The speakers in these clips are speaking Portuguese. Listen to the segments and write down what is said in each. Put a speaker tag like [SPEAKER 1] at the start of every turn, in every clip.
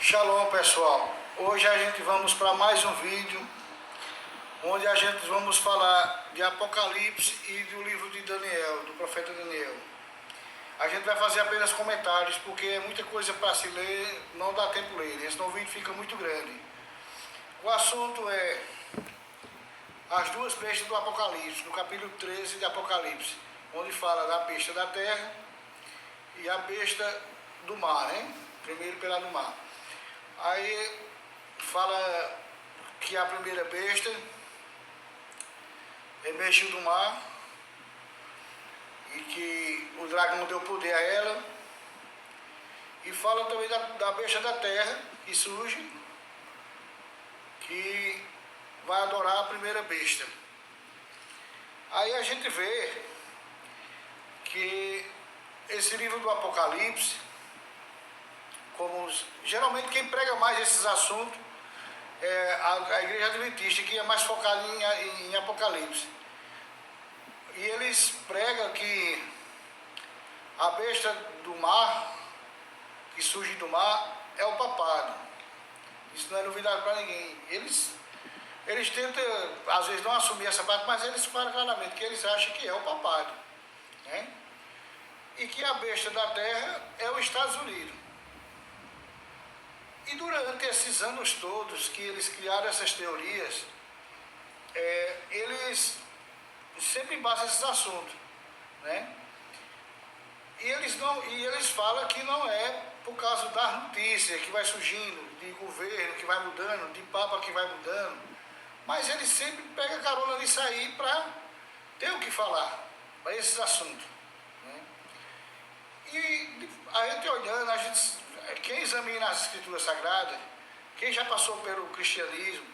[SPEAKER 1] Shalom, pessoal. Hoje a gente vamos para mais um vídeo onde a gente vamos falar de Apocalipse e do livro de Daniel, do profeta Daniel. A gente vai fazer apenas comentários porque é muita coisa para se ler, não dá tempo de ler, senão o vídeo fica muito grande. O assunto é as duas bestas do Apocalipse, no capítulo 13 de Apocalipse, onde fala da besta da terra e a besta do mar, né? Primeiro pela do mar. Aí fala que a primeira besta emergiu do mar e que o dragão deu poder a ela. E fala também da besta da terra que surge, que vai adorar a primeira besta. Aí a gente vê que esse livro do Apocalipse, como geralmente quem prega mais esses assuntos é a igreja adventista, que é mais focada em Apocalipse. E eles pregam que a besta do mar, que surge do mar, é o papado. Isso não é novidade para ninguém. Eles tentam, às vezes, não assumir essa parte, mas eles falam claramente que eles acham que é o papado, né? E que a besta da terra é os Estados Unidos. E durante esses anos todos que eles criaram essas teorias, eles sempre embasam esses assuntos, né? E eles falam que não é por causa das notícias que vai surgindo, de governo que vai mudando, de papa que vai mudando, mas eles sempre pegam carona nisso aí para ter o que falar, para esses assuntos, né? E a gente olhando, quem examina as escrituras sagradas, quem já passou pelo cristianismo,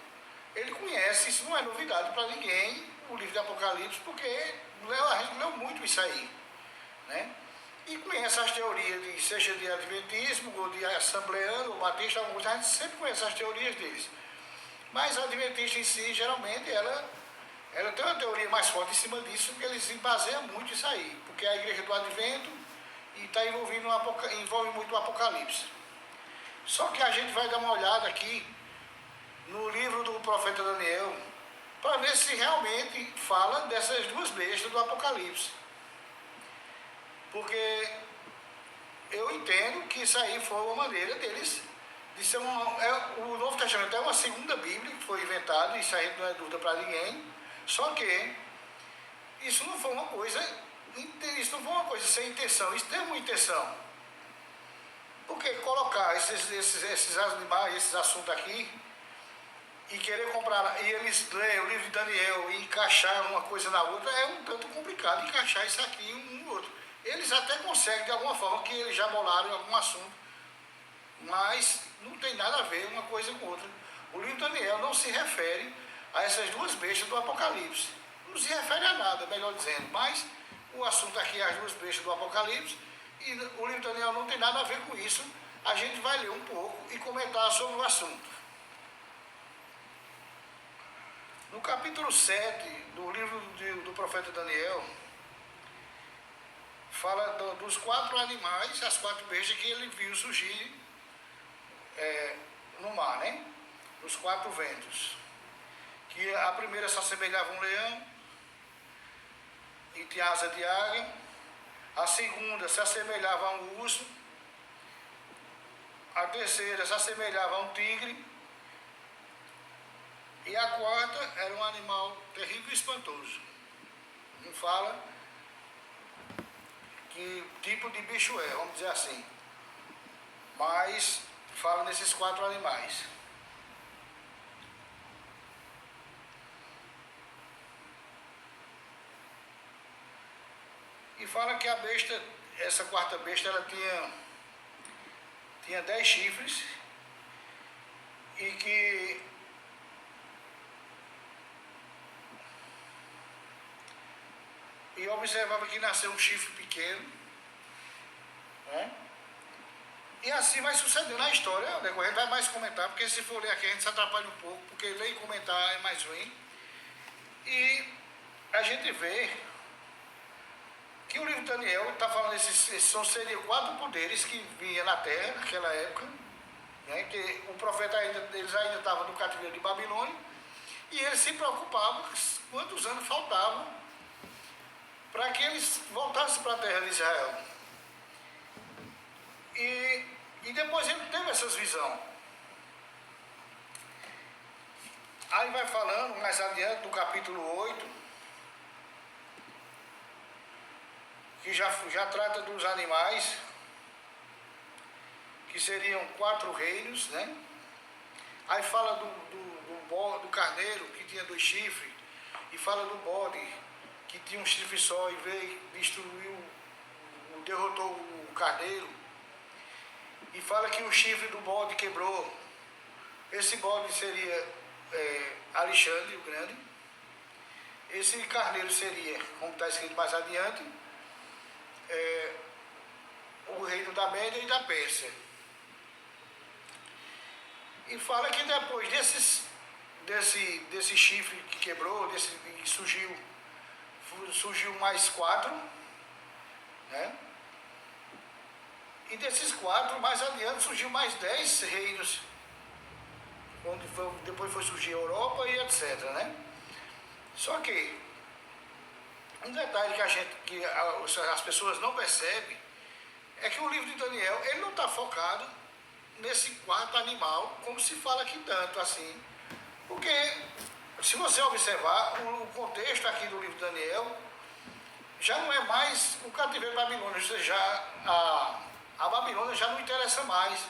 [SPEAKER 1] ele conhece, isso não é novidade para ninguém, o livro de Apocalipse, porque a gente leu muito isso aí, né? E conhece as teorias, seja de adventismo, ou de assembleano, ou batista, a gente sempre conhece as teorias deles. Mas a adventista em si, geralmente, ela tem uma teoria mais forte em cima disso, porque eles se baseiam muito isso aí, porque a igreja do advento e está envolve muito o Apocalipse. Só que a gente vai dar uma olhada aqui no livro do profeta Daniel, para ver se realmente fala dessas duas bestas do Apocalipse. Porque eu entendo que isso aí foi uma maneira deles de ser o Novo Testamento é uma segunda Bíblia que foi inventada, isso aí não é dúvida para ninguém. Só que isso não foi uma coisa sem intenção, isso teve uma intenção. Porque colocar esses animais, esses assuntos aqui, e querer comprar, e eles lerem o livro de Daniel e encaixar uma coisa na outra, é um tanto complicado encaixar isso aqui um no outro. Eles até conseguem de alguma forma, que eles já bolaram em algum assunto, mas não tem nada a ver uma coisa com outra. O livro de Daniel não se refere a essas duas bestas do Apocalipse. Não se refere a nada, melhor dizendo, mas o assunto aqui é as duas bestas do Apocalipse, e o livro de Daniel não tem nada a ver com isso. A gente vai ler um pouco e comentar sobre o assunto. No capítulo 7 do livro do profeta Daniel, fala dos 4 animais, as 4 bestas que ele viu surgir no mar, né? Os 4 ventos. Que a primeira se assemelhava a um leão e tinha asa de águia. A segunda se assemelhava a um urso. A terceira se assemelhava a um tigre. E a quarta era um animal terrível e espantoso. Não fala que tipo de bicho é, vamos dizer assim. Mas fala nesses 4 animais. E fala que a besta, essa quarta besta, ela tinha 10 chifres e que observava que nasceu um chifre pequeno, né? E assim vai sucedendo a história. A gente vai mais comentar, porque se for ler aqui a gente se atrapalha um pouco, porque ler e comentar é mais ruim. E a gente vê que o livro de Daniel está falando seriam 4 poderes que vinham na Terra naquela época, né? Que o profeta eles ainda estavam no cativeiro de Babilônia, e eles se preocupavam quantos anos faltavam para que eles voltassem para a terra de Israel. E depois ele teve essas visões. Aí vai falando mais adiante, no capítulo 8, que já trata dos animais, que seriam 4 reinos, né? Aí fala do carneiro, que tinha 2 chifres, e fala do bode, que tinha um chifre só e veio, destruiu, derrotou o carneiro. E fala que o chifre do bode quebrou. Esse bode seria Alexandre o Grande. Esse carneiro seria, como está escrito mais adiante, o reino da Média e da Pérsia. E fala que depois desse chifre que quebrou, surgiu mais 4, né? E desses 4, mais adiante, surgiu mais 10 reinos, onde depois foi surgir a Europa e etc, né? Só que um detalhe que as pessoas não percebem é que o livro de Daniel, ele não está focado nesse 4 animal, como se fala aqui tanto assim. Porque, se você observar, o contexto aqui do livro de Daniel já não é mais o cativeiro babilônico, ou seja, a Babilônia já não interessa mais.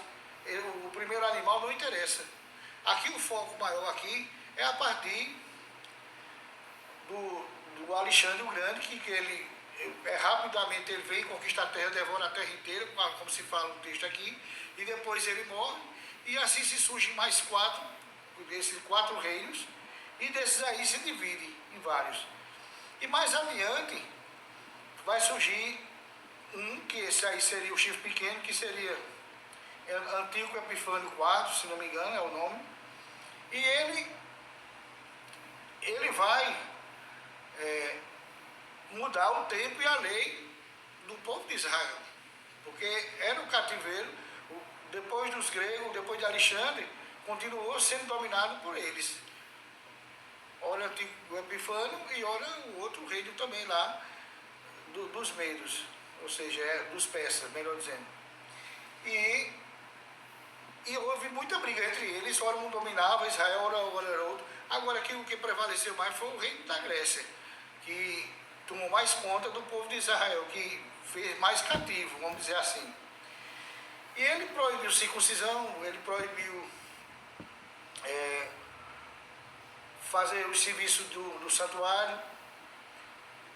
[SPEAKER 1] O primeiro animal não interessa. Aqui o foco maior aqui é a partir do Alexandre o Grande, que ele rapidamente ele vem, conquista a terra, devora a terra inteira, como se fala no texto aqui, e depois ele morre, e assim se surgem mais 4, desses 4 reinos, e desses aí se divide em vários. E mais adiante vai surgir que esse aí seria o chifre pequeno, que seria Antíoco Epifânio IV, se não me engano é o nome, e ele vai mudar o tempo e a lei do povo de Israel, porque era o cativeiro, depois dos gregos, depois de Alexandre, continuou sendo dominado por eles. Ora o Epifânio e ora o outro reino também lá, dos medos, ou seja, dos persas, melhor dizendo. E houve muita briga entre eles, ora um dominava Israel, ora era outro. Agora aqui o que prevaleceu mais foi o reino da Grécia, que tomou mais conta do povo de Israel, que fez mais cativo, vamos dizer assim. E ele proibiu circuncisão, ele proibiu fazer o serviço do santuário,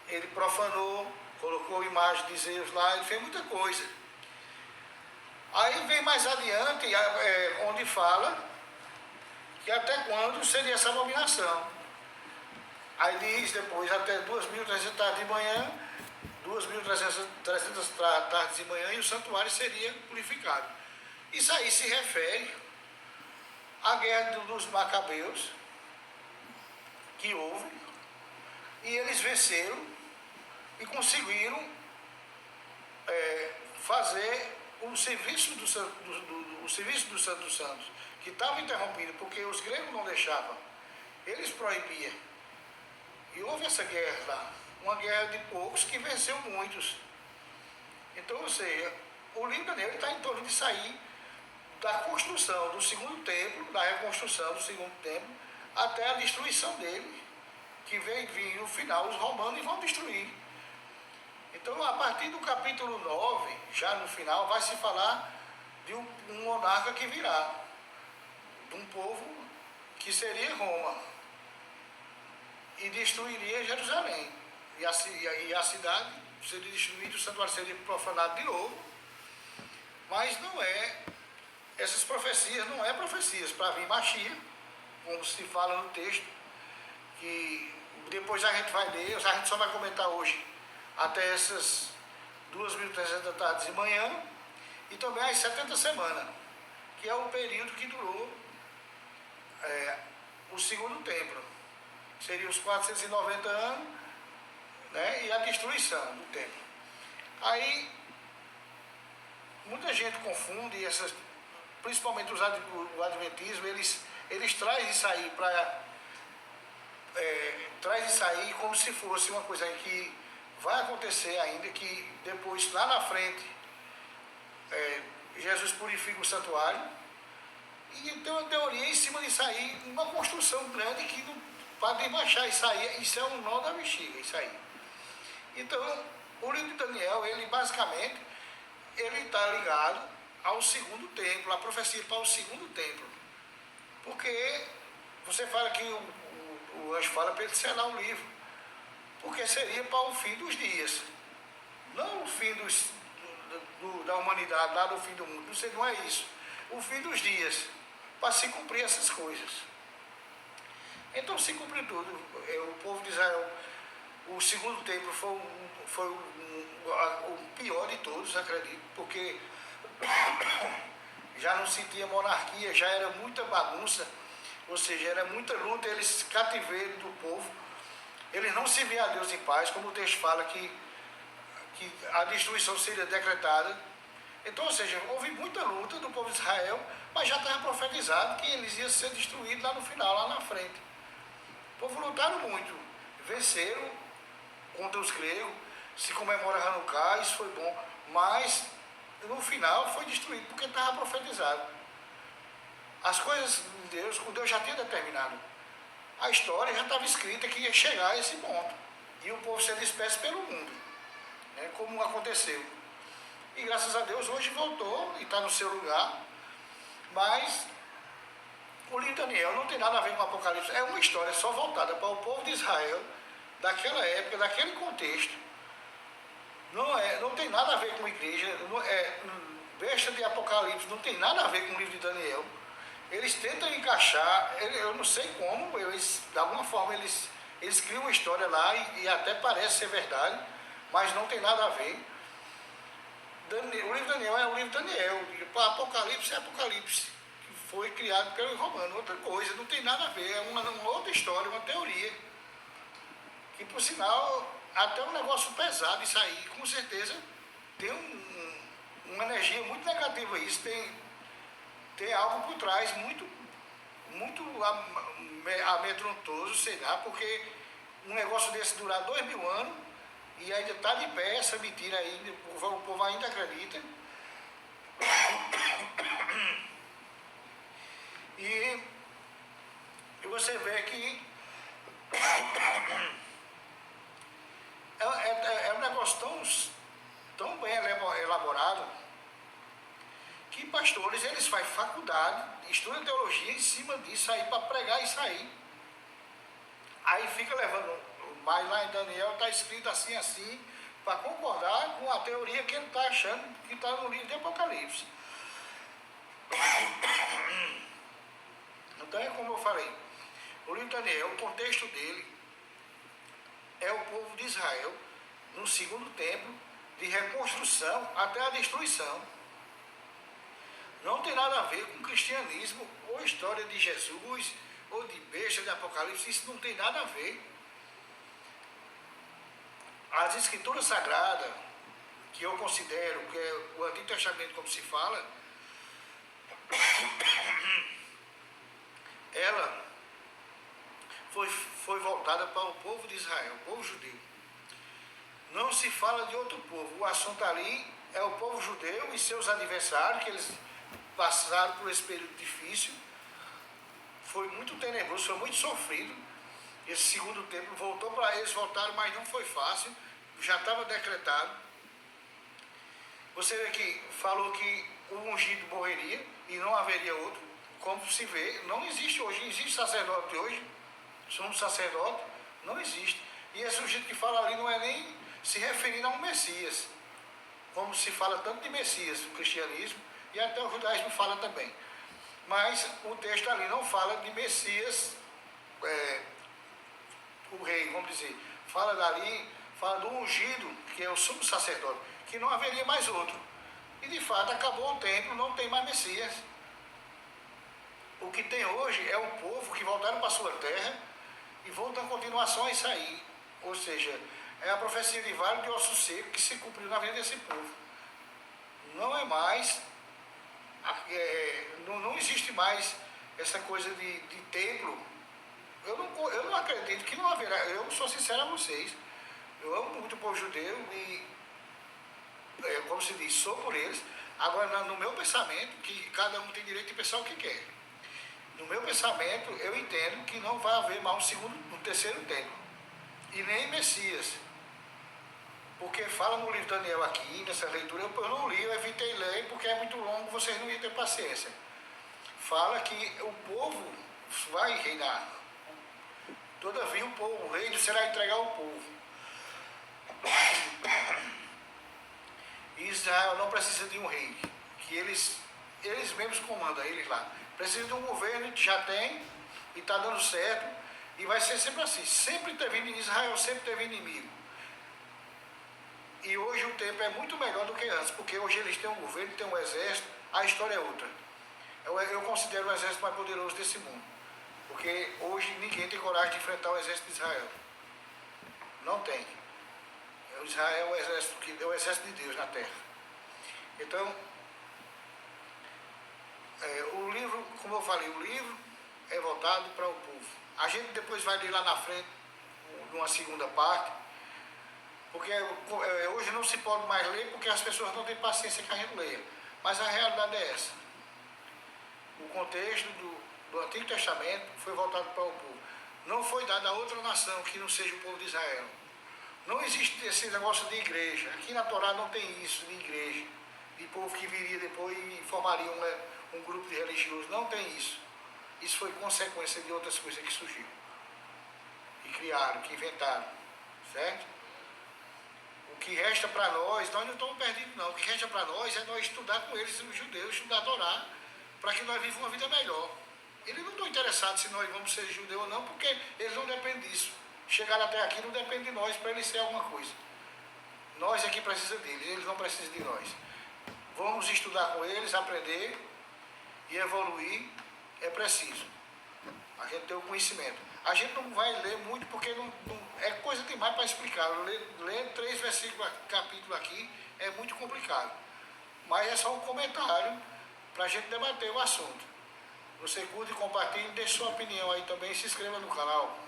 [SPEAKER 1] ele profanou, colocou imagem de Zeus lá, ele fez muita coisa. Aí vem mais adiante, onde fala que até quando seria essa abominação. Aí diz depois, até 2.300 tardes de manhã, 2.300 tardes de manhã, e o santuário seria purificado. Isso aí se refere à guerra dos Macabeus, que houve, e eles venceram e conseguiram fazer o serviço do Santo dos Santos, que estava interrompido, porque os gregos não deixavam, eles proibiam. E houve essa guerra lá, uma guerra de poucos que venceu muitos. Então, ou seja, o livro de Daniel está em torno de sair da construção do segundo templo, da reconstrução do segundo templo, até a destruição dele, que vem vir no final os romanos e vão destruir. Então, a partir do capítulo 9, já no final, vai se falar de um monarca que virá, de um povo que seria Roma, e destruiria Jerusalém. E a cidade seria destruída, o santuário seria profanado de novo. Mas não é, essas profecias não é profecias para vir Machia, como se fala no texto, que depois a gente vai ler, a gente só vai comentar hoje até essas 2.300 tardes de manhã, e também as 70 semanas, que é o período que durou o segundo templo. Seria os 490 anos, né, e a destruição do templo. Aí, muita gente confunde principalmente o Adventismo, eles trazem isso aí traz isso aí como se fosse uma coisa que vai acontecer ainda, que depois, lá na frente, Jesus purifica o santuário, e tem uma teoria em cima disso aí, uma construção grande que para desmanchar isso aí, isso é um nó da bexiga, isso aí. Então, o livro de Daniel, ele basicamente, ele está ligado ao segundo templo, a profecia para o segundo templo. Porque você fala que o anjo fala para ele selar o livro, porque seria para o fim dos dias, não o fim da humanidade, lá do fim do mundo, não é isso. O fim dos dias, para se cumprir essas coisas. Então se cumpriu tudo. O povo de Israel, o segundo templo foi o pior de todos, acredito, porque já não se tinha monarquia, já era muita bagunça, ou seja, era muita luta, eles cativeiro do povo, eles não se viam a Deus em paz, como o texto fala que a destruição seria decretada. Então, ou seja, houve muita luta do povo de Israel, mas já estava profetizado que eles iam ser destruídos lá no final, lá na frente. O povo lutaram muito, venceram contra os gregos, se comemora Hanukkah, isso foi bom, mas no final foi destruído porque estava profetizado. As coisas de Deus, o Deus já tinha determinado. A história já estava escrita que ia chegar a esse ponto. E o povo ser disperso pelo mundo, né, como aconteceu. E graças a Deus hoje voltou e está no seu lugar. Mas o livro de Daniel não tem nada a ver com o Apocalipse. É uma história só voltada para o povo de Israel, daquela época, daquele contexto. Não tem nada a ver com a igreja. Besta de Apocalipse não tem nada a ver com o livro de Daniel. Eles tentam encaixar, eu não sei como, de alguma forma eles criam uma história lá e até parece ser verdade, mas não tem nada a ver. O livro de Daniel é o livro de Daniel, Apocalipse é Apocalipse, que foi criado pelo romano, outra coisa, não tem nada a ver, é uma outra história, uma teoria, que por sinal, até um negócio pesado isso aí, com certeza tem uma energia muito negativa isso, tem algo por trás muito amedrontoso, sei lá, porque um negócio desse durar 2000 anos e ainda está de pé, essa mentira aí, o povo ainda acredita. E você vê que é um negócio tão bem elaborado que pastores, eles fazem faculdade, estudam teologia em cima disso aí, para pregar isso aí. Aí fica levando, mas lá em Daniel está escrito assim, assim, para concordar com a teoria que ele está achando que está no livro de Apocalipse. Então é como eu falei, o livro de Daniel, o contexto dele é o povo de Israel no segundo templo, de reconstrução até a destruição. Não tem nada a ver com cristianismo ou história de Jesus ou de besta de Apocalipse, isso não tem nada a ver. As escrituras sagradas, que eu considero que é o Antigo Testamento, como se fala, ela foi voltada para o povo de Israel, o povo judeu. Não se fala de outro povo. O assunto ali é o povo judeu e seus adversários, que eles passaram por esse período difícil. Foi muito tenebroso, foi muito sofrido. Esse segundo tempo voltou para eles, voltaram, mas não foi fácil. Já estava decretado. Você vê que falou que o ungido morreria e não haveria outro. Como se vê, não existe hoje. Existe sacerdote hoje? Somos sacerdote? Não existe. E esse ungido que fala ali não é nem se referindo a um Messias, como se fala tanto de Messias no cristianismo, e até o judaísmo fala também. Mas o texto ali não fala de Messias, o rei, vamos dizer. Fala do ungido, que é o sumo sacerdote, que não haveria mais outro. E de fato acabou o templo, não tem mais Messias. O que tem hoje é um povo que voltaram para a sua terra e vão dar continuação a isso aí. Ou seja, é a profecia de Vale de Osso Seco que se cumpriu na vida desse povo. Não é mais não existe mais essa coisa de templo. Eu não acredito que não haverá. Eu sou sincero a vocês. Eu amo muito o povo judeu e, como se diz, sou por eles. Agora, no meu pensamento, que cada um tem direito de pensar o que quer. No meu pensamento, eu entendo que não vai haver mais um terceiro templo. E nem Messias. Porque fala no livro de Daniel aqui, nessa leitura, eu não li, eu evitei ler, porque é muito longo, vocês não iam ter paciência. Fala que o povo vai reinar. Todavia o reino será entregue ao povo. E Israel não precisa de um rei, que eles mesmos comandam, eles lá. Precisa de um governo que já tem, e está dando certo, e vai ser sempre assim. Sempre teve Israel, sempre teve inimigo. E hoje o tempo é muito melhor do que antes, porque hoje eles têm um governo, têm um exército, a história é outra. Eu considero o exército mais poderoso desse mundo, porque hoje ninguém tem coragem de enfrentar o exército de Israel. Não tem. Israel é o exército de Deus na terra. Então, o livro, como eu falei, o livro é voltado para o povo. A gente depois vai ler lá na frente, numa segunda parte, porque hoje não se pode mais ler porque as pessoas não têm paciência que a gente leia. Mas a realidade é essa. O contexto do Antigo Testamento foi voltado para o povo. Não foi dado a outra nação que não seja o povo de Israel. Não existe esse negócio de igreja. Aqui na Torá não tem isso de igreja, de povo que viria depois e formaria um grupo de religiosos. Não tem isso. Isso foi consequência de outras coisas que surgiram, que criaram, que inventaram. Certo? O que resta para nós não estamos perdidos não. O que resta para nós é nós estudar com eles, os judeus, estudar a Torá, para que nós vivamos uma vida melhor. Eles não estão interessados se nós vamos ser judeus ou não, porque eles não dependem disso. Chegar até aqui não depende de nós para eles ser alguma coisa. Nós é que precisamos deles, eles não precisam de nós. Vamos estudar com eles, aprender e evoluir, é preciso. A gente tem o conhecimento. A gente não vai ler muito porque não é coisa demais para explicar. Ler 3 versículos, capítulo aqui, é muito complicado. Mas é só um comentário para a gente debater o assunto. Você curte, compartilhe, deixe sua opinião aí também e se inscreva no canal.